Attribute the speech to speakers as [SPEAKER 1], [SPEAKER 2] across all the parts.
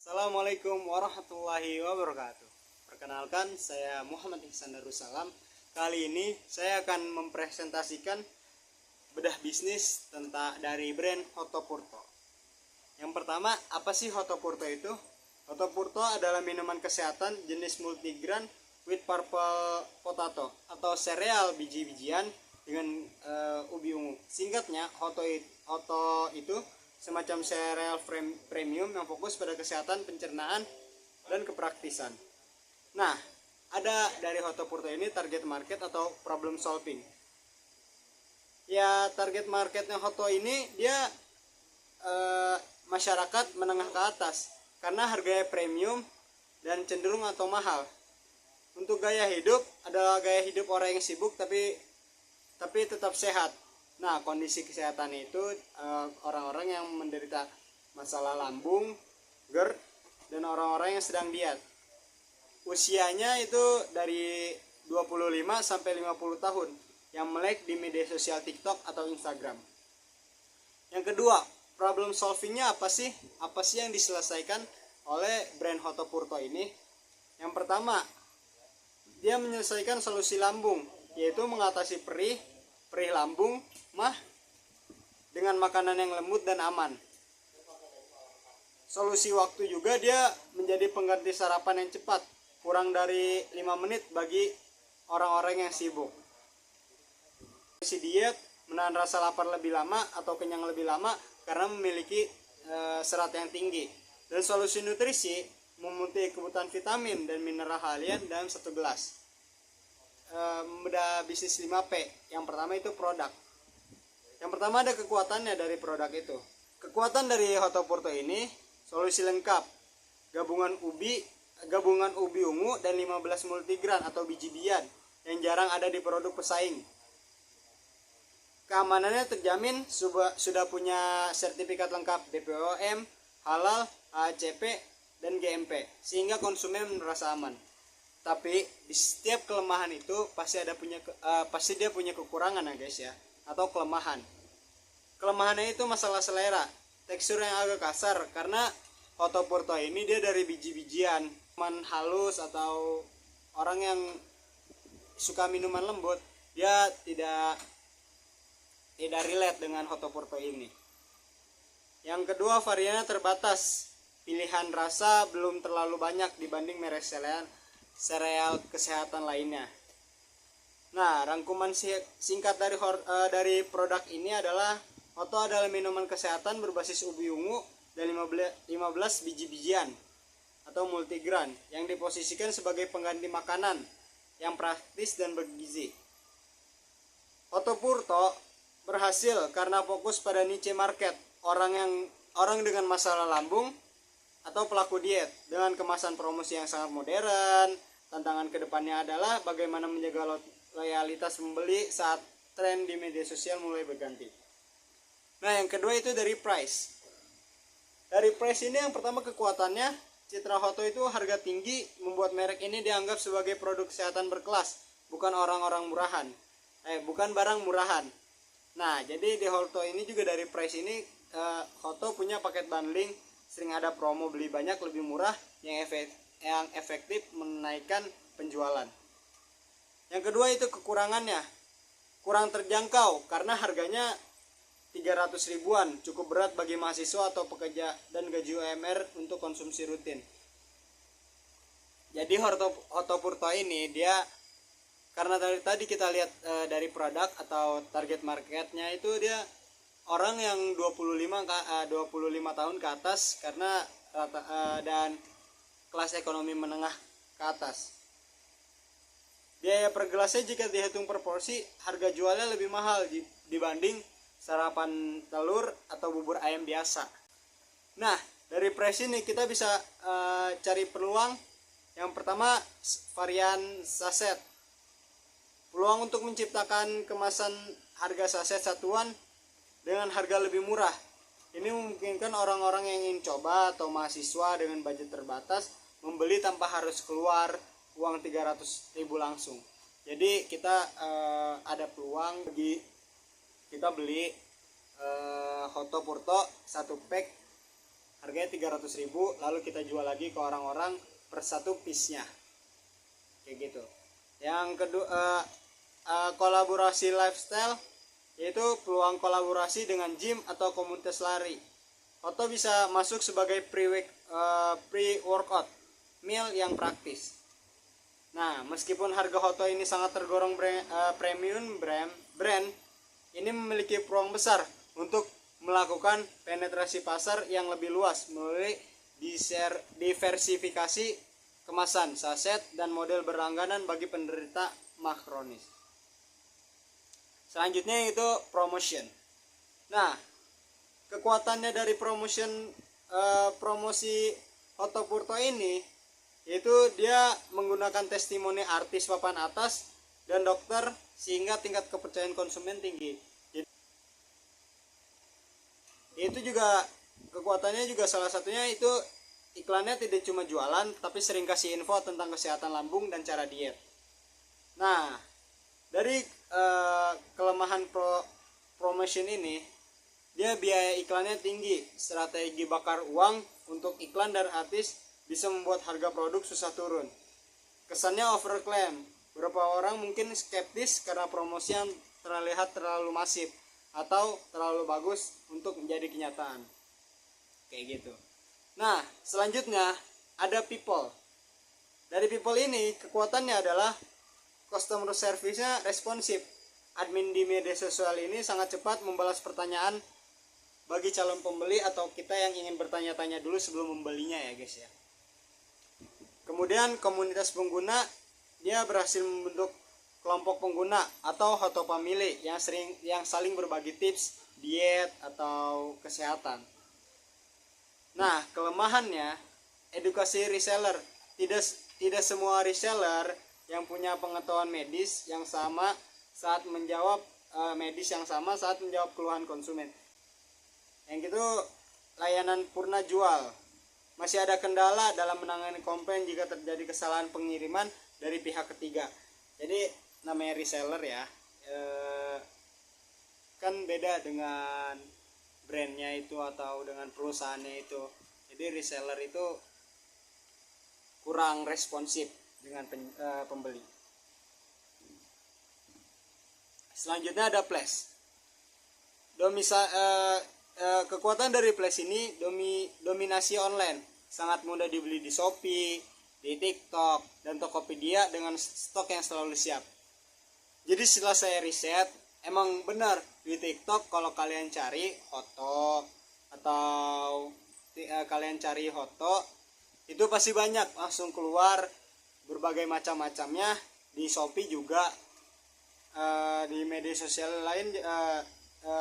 [SPEAKER 1] Assalamualaikum warahmatullahi wabarakatuh. Perkenalkan, saya Muhammad Ihsan Darussalam. Kali ini saya akan mempresentasikan bedah bisnis dari brand Hotopurto. Yang pertama, apa sih Hotopurto itu? Hotopurto adalah minuman kesehatan jenis multigrain with purple potato atau sereal biji-bijian dengan ubi ungu. Singkatnya, Hoto itu semacam sereal premium yang fokus pada kesehatan, pencernaan, dan kepraktisan. Nah, ada dari Hotopurto ini target market atau problem solving. Ya, target marketnya Hoto ini dia masyarakat menengah ke atas karena harganya premium dan cenderung atau mahal. Untuk gaya hidup adalah gaya hidup orang yang sibuk tapi tetap sehat. Nah, kondisi kesehatan itu orang-orang yang menderita masalah lambung, GERD, dan orang-orang yang sedang diet. Usianya itu dari 25 sampai 50 tahun yang melek di media sosial TikTok atau Instagram. Yang kedua, problem solvingnya apa sih? Apa sih yang diselesaikan oleh brand Hotopurto ini? Yang pertama, dia menyelesaikan solusi lambung, yaitu mengatasi perih lambung, mah dengan makanan yang lembut dan aman. Solusi waktu juga, dia menjadi pengganti sarapan yang cepat, kurang dari 5 menit bagi orang-orang yang sibuk. Solusi diet, menahan rasa lapar lebih lama atau kenyang lebih lama karena memiliki serat yang tinggi. Dan solusi nutrisi, memenuhi kebutuhan vitamin dan mineral harian dalam satu gelas. Bedah bisnis 5P. Yang pertama itu produk. Yang pertama ada kekuatannya dari produk itu. Kekuatan dari Hotopurto ini solusi lengkap. Gabungan ubi ungu dan 15 multigrain atau biji-bijian yang jarang ada di produk pesaing. Keamanannya terjamin, sudah punya sertifikat lengkap BPOM, halal, HACCP, dan GMP sehingga konsumen merasa aman. Tapi di setiap kelemahan itu pasti dia punya kekurangan ya guys ya, atau kelemahan. Kelemahannya itu masalah selera, tekstur yang agak kasar karena Hotopurto ini dia dari biji-bijian. Minuman halus atau orang yang suka minuman lembut, dia tidak relate dengan Hotopurto ini. Yang kedua, variannya terbatas. Pilihan rasa belum terlalu banyak dibanding merek sereal kesehatan lainnya. Nah, rangkuman singkat dari produk ini adalah Hoto adalah minuman kesehatan berbasis ubi ungu dan 15 biji-bijian atau multigrain yang diposisikan sebagai pengganti makanan yang praktis dan bergizi. Hotopurto berhasil karena fokus pada niche market, orang dengan masalah lambung atau pelaku diet dengan kemasan promosi yang sangat modern. Tantangan kedepannya adalah bagaimana menjaga loyalitas pembeli saat tren di media sosial mulai berganti. Nah, yang kedua itu dari price. Dari price ini yang pertama kekuatannya, citra Hoto itu harga tinggi membuat merek ini dianggap sebagai produk kesehatan berkelas, bukan bukan barang murahan. Nah, jadi di Hoto ini juga dari price ini Hoto punya paket bundling, sering ada promo beli banyak lebih murah yang efektif menaikkan penjualan. Yang kedua itu kekurangannya, kurang terjangkau karena harganya 300 ribuan, cukup berat bagi mahasiswa atau pekerja dan gaji UMR untuk konsumsi rutin. Jadi Hotopurto ini dia karena tadi kita lihat dari produk atau target marketnya itu dia orang yang 25 tahun ke atas karena dan kelas ekonomi menengah ke atas. Biaya per gelasnya jika dihitung per porsi, harga jualnya lebih mahal dibanding sarapan telur atau bubur ayam biasa. Nah, dari price ini kita bisa cari peluang. Yang pertama, varian saset. Peluang untuk menciptakan kemasan harga saset satuan dengan harga lebih murah. Ini memungkinkan orang-orang yang ingin coba atau mahasiswa dengan budget terbatas membeli tanpa harus keluar uang 300 ribu langsung. Jadi kita ada peluang bagi kita beli Hotopurto 1 pack harganya 300.000, lalu kita jual lagi ke orang-orang per satu piece-nya, kayak gitu. Yang kedua, kolaborasi lifestyle, yaitu peluang kolaborasi dengan gym atau komunitas lari. Hoto bisa masuk sebagai pre-workout meal yang praktis. Nah, meskipun harga Hoto ini sangat tergolong premium brand, ini memiliki peluang besar untuk melakukan penetrasi pasar yang lebih luas melalui diversifikasi kemasan, saset, dan model berlangganan bagi penderita mah kronis. Selanjutnya itu promotion. Nah, kekuatannya dari promosi Hoto Purto ini, yaitu dia menggunakan testimoni artis papan atas dan dokter sehingga tingkat kepercayaan konsumen tinggi. Itu juga kekuatannya juga salah satunya itu iklannya tidak cuma jualan tapi sering kasih info tentang kesehatan lambung dan cara diet. Nah, dari kelemahan promotion ini, dia biaya iklannya tinggi, strategi bakar uang untuk iklan dan artis bisa membuat harga produk susah turun. Kesannya overclaim. Beberapa orang mungkin skeptis karena promosi yang terlihat terlalu masif atau terlalu bagus untuk menjadi kenyataan. Kayak gitu. Nah, selanjutnya ada people. Dari people ini, kekuatannya adalah customer service-nya responsif. Admin di media sosial ini sangat cepat membalas pertanyaan bagi calon pembeli atau kita yang ingin bertanya-tanya dulu sebelum membelinya ya guys ya. Kemudian komunitas pengguna, dia berhasil membentuk kelompok pengguna atau Hoto Family yang saling berbagi tips diet atau kesehatan. Nah, kelemahannya edukasi reseller. Tidak semua reseller yang punya pengetahuan medis yang sama saat menjawab keluhan konsumen. Yang itu layanan purna jual. Masih ada kendala dalam menangani komplain jika terjadi kesalahan pengiriman dari pihak ketiga. Jadi namanya reseller ya, kan beda dengan brandnya itu atau dengan perusahaannya itu. Jadi reseller itu kurang responsif dengan pembeli. Selanjutnya ada Flash. Kekuatan dari Flash ini dominasi online, sangat mudah dibeli di Shopee, di TikTok, dan Tokopedia dengan stok yang selalu siap. Jadi setelah saya riset, emang benar di TikTok kalau kalian cari Hoto atau kalian cari Hoto itu pasti banyak langsung keluar berbagai macam-macamnya. Di Shopee juga, di media sosial lain,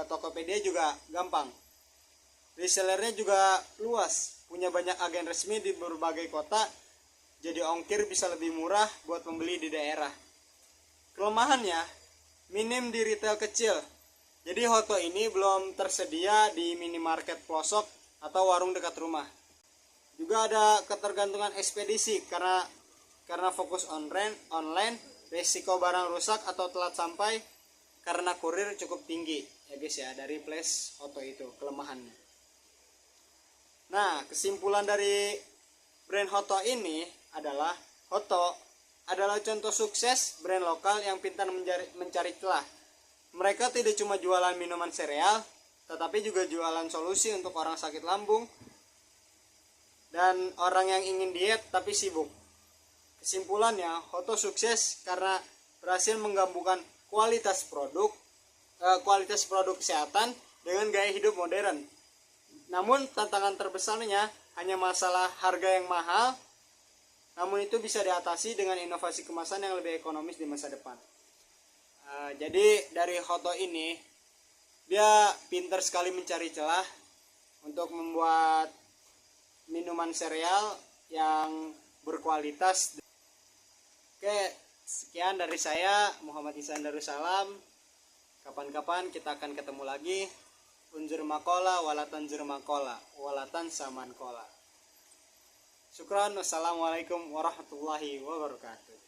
[SPEAKER 1] Tokopedia juga gampang. Resellernya juga luas, punya banyak agen resmi di berbagai kota, jadi ongkir bisa lebih murah buat pembeli di daerah. Kelemahannya, minim di retail kecil. Jadi Hoto ini belum tersedia di minimarket pelosok atau warung dekat rumah. Juga ada ketergantungan ekspedisi karena fokus online, risiko barang rusak atau telat sampai karena kurir cukup tinggi. Ya guys ya, dari Flash Hoto itu kelemahannya. Nah, kesimpulan dari brand Hoto ini adalah Hoto adalah contoh sukses brand lokal yang pintar mencari celah. Mereka tidak cuma jualan minuman sereal, tetapi juga jualan solusi untuk orang sakit lambung dan orang yang ingin diet tapi sibuk. Kesimpulannya, Hoto sukses karena berhasil menggabungkan kualitas produk kesehatan dengan gaya hidup modern. Namun tantangan terbesarnya hanya masalah harga yang mahal, namun itu bisa diatasi dengan inovasi kemasan yang lebih ekonomis di masa depan. Jadi dari Hoto ini, dia pintar sekali mencari celah untuk membuat minuman sereal yang berkualitas. Oke, sekian dari saya, Muhammad Ihsan Darussalam. Kapan-kapan kita akan ketemu lagi. Unzur makola walatan zur makola walatan saman kola. Syukran. Wassalamualaikum warahmatullahi wabarakatuh.